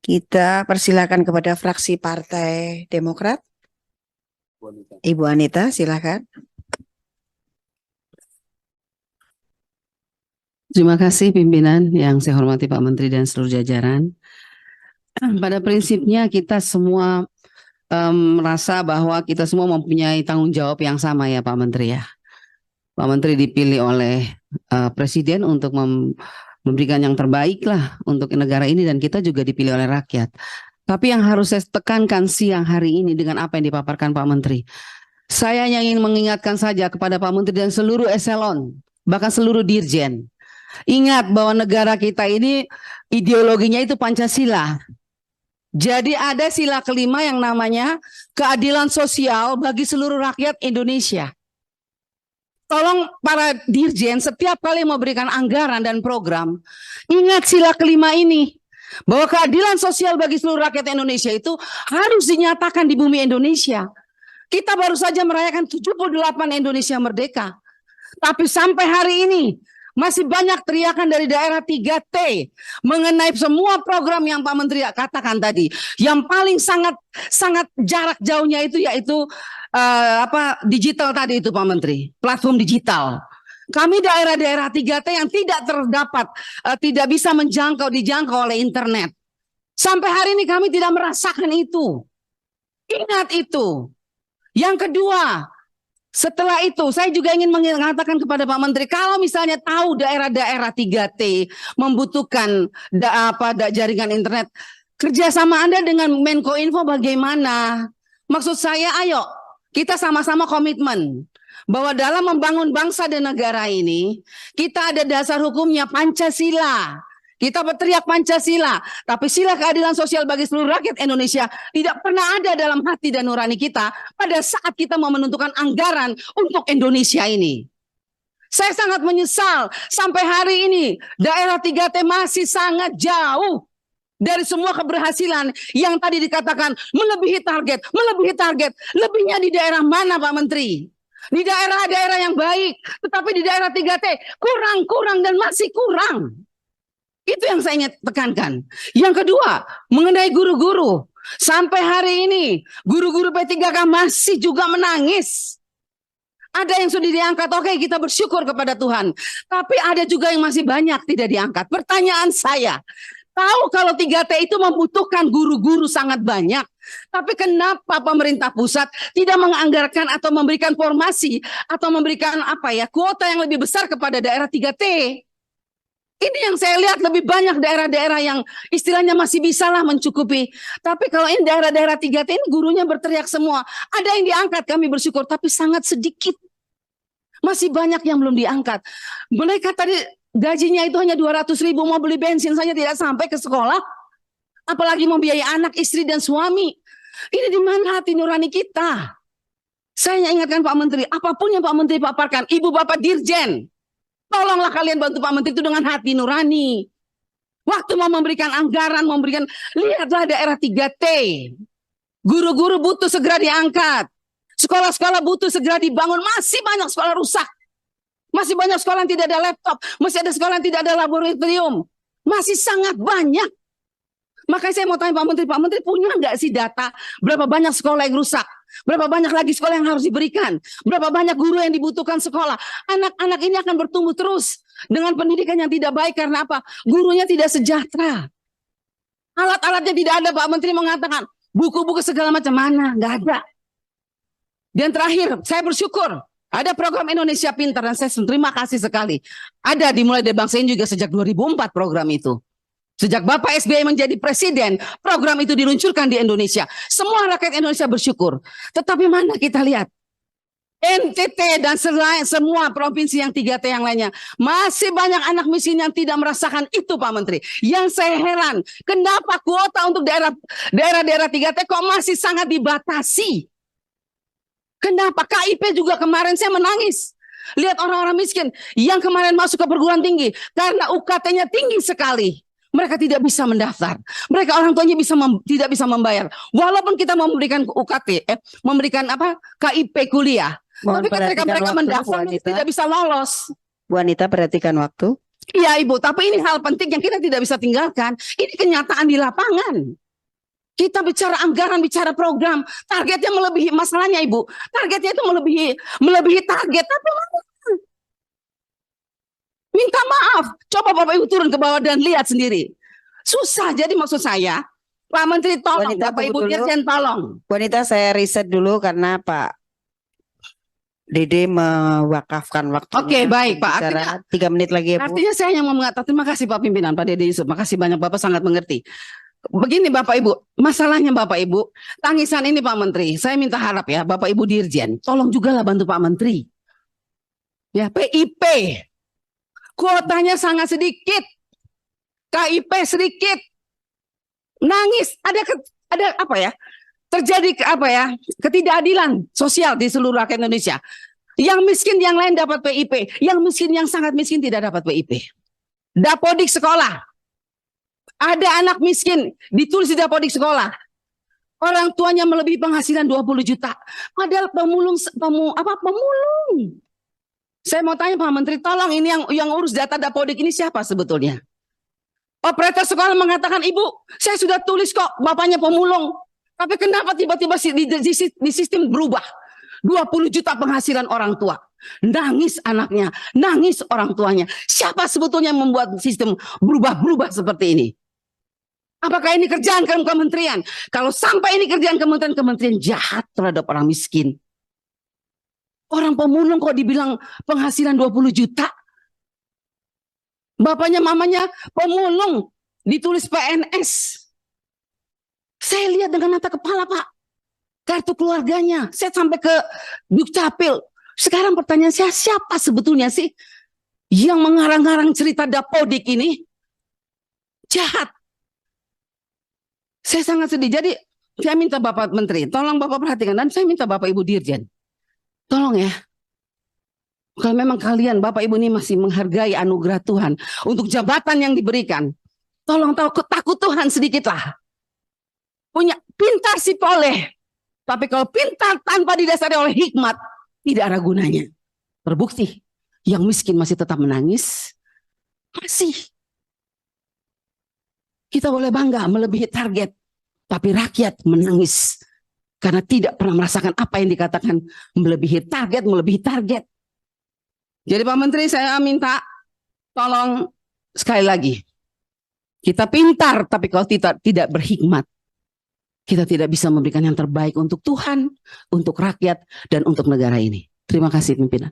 Kita persilakan kepada fraksi Partai Demokrat. Ibu Anita, silakan. Terima kasih pimpinan yang saya hormati Pak Menteri dan seluruh jajaran. Pada prinsipnya kita semua merasa bahwa kita semua mempunyai tanggung jawab yang sama ya Pak Menteri ya. Pak Menteri dipilih oleh Presiden untuk memberikan yang terbaik lah untuk negara ini dan kita juga dipilih oleh rakyat. Tapi yang harus saya tekankan siang hari ini dengan apa yang dipaparkan Pak Menteri. Saya yang ingin mengingatkan saja kepada Pak Menteri dan seluruh eselon, bahkan seluruh dirjen. Ingat bahwa negara kita ini ideologinya itu Pancasila. Jadi ada sila kelima yang namanya keadilan sosial bagi seluruh rakyat Indonesia. Tolong para dirjen setiap kali memberikan anggaran dan program, ingat sila kelima ini. Bahwa keadilan sosial bagi seluruh rakyat Indonesia itu harus dinyatakan di bumi Indonesia. Kita baru saja merayakan 78 Indonesia Merdeka. Tapi sampai hari ini masih banyak teriakan dari daerah 3T mengenai semua program yang Pak Menteri katakan tadi. Yang paling sangat jarak jauhnya itu yaitu digital tadi itu Pak Menteri, platform digital. Kami daerah-daerah 3T yang tidak terdapat, tidak bisa dijangkau oleh internet. Sampai hari ini kami tidak merasakan itu. Ingat itu. Yang kedua, setelah itu saya juga ingin mengatakan kepada Pak Menteri, kalau misalnya tahu daerah-daerah 3T membutuhkan jaringan internet, kerjasama Anda dengan Menkominfo bagaimana? Maksud saya, ayo kita sama-sama komitmen bahwa dalam membangun bangsa dan negara ini, kita ada dasar hukumnya Pancasila. Kita berteriak Pancasila, tapi sila keadilan sosial bagi seluruh rakyat Indonesia tidak pernah ada dalam hati dan nurani kita pada saat kita mau menentukan anggaran untuk Indonesia ini. Saya sangat menyesal sampai hari ini daerah 3T masih sangat jauh dari semua keberhasilan yang tadi dikatakan melebihi target. Lebihnya di daerah mana Pak Menteri? Di daerah-daerah yang baik, tetapi di daerah 3T kurang dan masih kurang. Itu yang saya ingin tekankan. Yang kedua, mengenai guru-guru. Sampai hari ini, guru-guru P3K masih juga menangis. Ada yang sudah diangkat, oke kita bersyukur kepada Tuhan. Tapi ada juga yang masih banyak tidak diangkat. Pertanyaan saya, tahu kalau 3T itu membutuhkan guru-guru sangat banyak. Tapi kenapa pemerintah pusat tidak menganggarkan atau memberikan formasi atau memberikan kuota yang lebih besar kepada daerah 3T? Ini yang saya lihat lebih banyak daerah-daerah yang istilahnya masih bisalah mencukupi. Tapi kalau ini daerah-daerah 3T ini gurunya berteriak semua. Ada yang diangkat, kami bersyukur, tapi sangat sedikit. Masih banyak yang belum diangkat. Mereka tadi gajinya itu hanya 200.000, mau beli bensin saja tidak sampai ke sekolah. Apalagi membiayai anak, istri, dan suami. Ini di mana hati nurani kita? Saya ingatkan Pak Menteri, apapun yang Pak Menteri paparkan, Ibu Bapak Dirjen, tolonglah kalian bantu Pak Menteri itu dengan hati nurani. Waktu mau memberikan anggaran, lihatlah daerah 3T. Guru-guru butuh segera diangkat. Sekolah-sekolah butuh segera dibangun. Masih banyak sekolah rusak. Masih banyak sekolah yang tidak ada laptop. Masih ada sekolah yang tidak ada laboratorium. Masih sangat banyak. Makanya saya mau tanya Pak Menteri punya nggak sih data berapa banyak sekolah yang rusak? Berapa banyak lagi sekolah yang harus diberikan? Berapa banyak guru yang dibutuhkan sekolah? Anak-anak ini akan bertumbuh terus dengan pendidikan yang tidak baik karena apa? Gurunya tidak sejahtera. Alat-alatnya tidak ada. Pak Menteri mengatakan buku-buku segala macam mana? Nggak ada. Dan terakhir, saya bersyukur ada program Indonesia Pintar dan saya terima kasih sekali. Ada dimulai dari bangsa ini juga sejak 2004 program itu. Sejak Bapak SBY menjadi presiden, program itu diluncurkan di Indonesia. Semua rakyat Indonesia bersyukur. Tetapi mana kita lihat? NTT dan semua provinsi yang 3T yang lainnya. Masih banyak anak miskin yang tidak merasakan itu Pak Menteri. Yang saya heran, kenapa kuota untuk daerah-daerah 3T kok masih sangat dibatasi? Kenapa? KIP juga kemarin saya menangis. Lihat orang-orang miskin yang kemarin masuk ke perguruan tinggi. Karena UKT-nya tinggi sekali. Mereka tidak bisa mendaftar. Mereka orang tuanya tidak bisa membayar. Walaupun kita memberikan UKT, memberikan KIP kuliah. Mohon tapi ketika mereka waktu, mendaftar tidak bisa lolos. Bu Anita, perhatikan waktu. Iya Ibu, tapi ini hal penting yang kita tidak bisa tinggalkan. Ini kenyataan di lapangan. Kita bicara anggaran, bicara program, targetnya melebihi masalahnya Ibu. Targetnya itu melebihi target. Tapi minta maaf. Coba Bapak Ibu turun ke bawah dan lihat sendiri. Susah. Jadi maksud saya, Pak Menteri tolong, Wanita, Bapak Ibu tunggu dulu. Dirjen tolong. Wanita, saya riset dulu karena Pak Dede mewakafkan waktunya. Oke, baik, Pak. Bicara 3 menit lagi ya Bu. Artinya saya yang mau mengatakan terima kasih Pak Pimpinan, Pak Dede Yusuf. Makasih banyak, Bapak sangat mengerti. Begini Bapak Ibu, masalahnya Bapak Ibu, tangisan ini Pak Menteri, saya minta harap ya Bapak Ibu Dirjen, tolong juga lah bantu Pak Menteri. Ya, PIP, kuotanya sangat sedikit, KIP sedikit, nangis, ada apa ya? Terjadi ketidakadilan sosial di seluruh rakyat Indonesia. Yang miskin yang lain dapat PIP, yang miskin yang sangat miskin tidak dapat PIP. Dapodik sekolah, ada anak miskin ditulis di dapodik sekolah, orang tuanya melebihi penghasilan 20 juta, padahal pemulung. Saya mau tanya Pak Menteri, tolong ini yang urus data dapodik ini siapa sebetulnya? Operator sekolah mengatakan, Ibu, saya sudah tulis kok bapaknya pemulung. Tapi kenapa tiba-tiba di sistem berubah? 20 juta penghasilan orang tua. Nangis anaknya, nangis orang tuanya. Siapa sebetulnya yang membuat sistem berubah-berubah seperti ini? Apakah ini kerjaan kementerian? Kalau sampai ini kerjaan kementerian jahat terhadap orang miskin. Orang pemulung kok dibilang penghasilan 20 juta? Bapaknya mamanya pemulung, ditulis PNS. Saya lihat dengan mata kepala Pak, kartu keluarganya, saya sampai ke Dukcapil. Sekarang pertanyaan saya, siapa sebetulnya sih yang mengarang-arang cerita dapodik ini? Jahat. Saya sangat sedih. Jadi saya minta Bapak Menteri, tolong Bapak perhatikan, dan saya minta Bapak Ibu Dirjen, tolong ya. Kalau memang kalian Bapak Ibu ini masih menghargai anugerah Tuhan untuk jabatan yang diberikan, tolong tahu takut Tuhan sedikitlah. Punya pintar sih boleh, tapi kalau pintar tanpa didasari oleh hikmat, tidak ada gunanya. Terbukti, yang miskin masih tetap menangis. Masih. Kita boleh bangga melebihi target, tapi rakyat menangis karena tidak pernah merasakan apa yang dikatakan melebihi target. Jadi Pak Menteri, saya minta tolong sekali lagi. Kita pintar, tapi kalau tidak berhikmat, kita tidak bisa memberikan yang terbaik untuk Tuhan, untuk rakyat, dan untuk negara ini. Terima kasih pimpinan.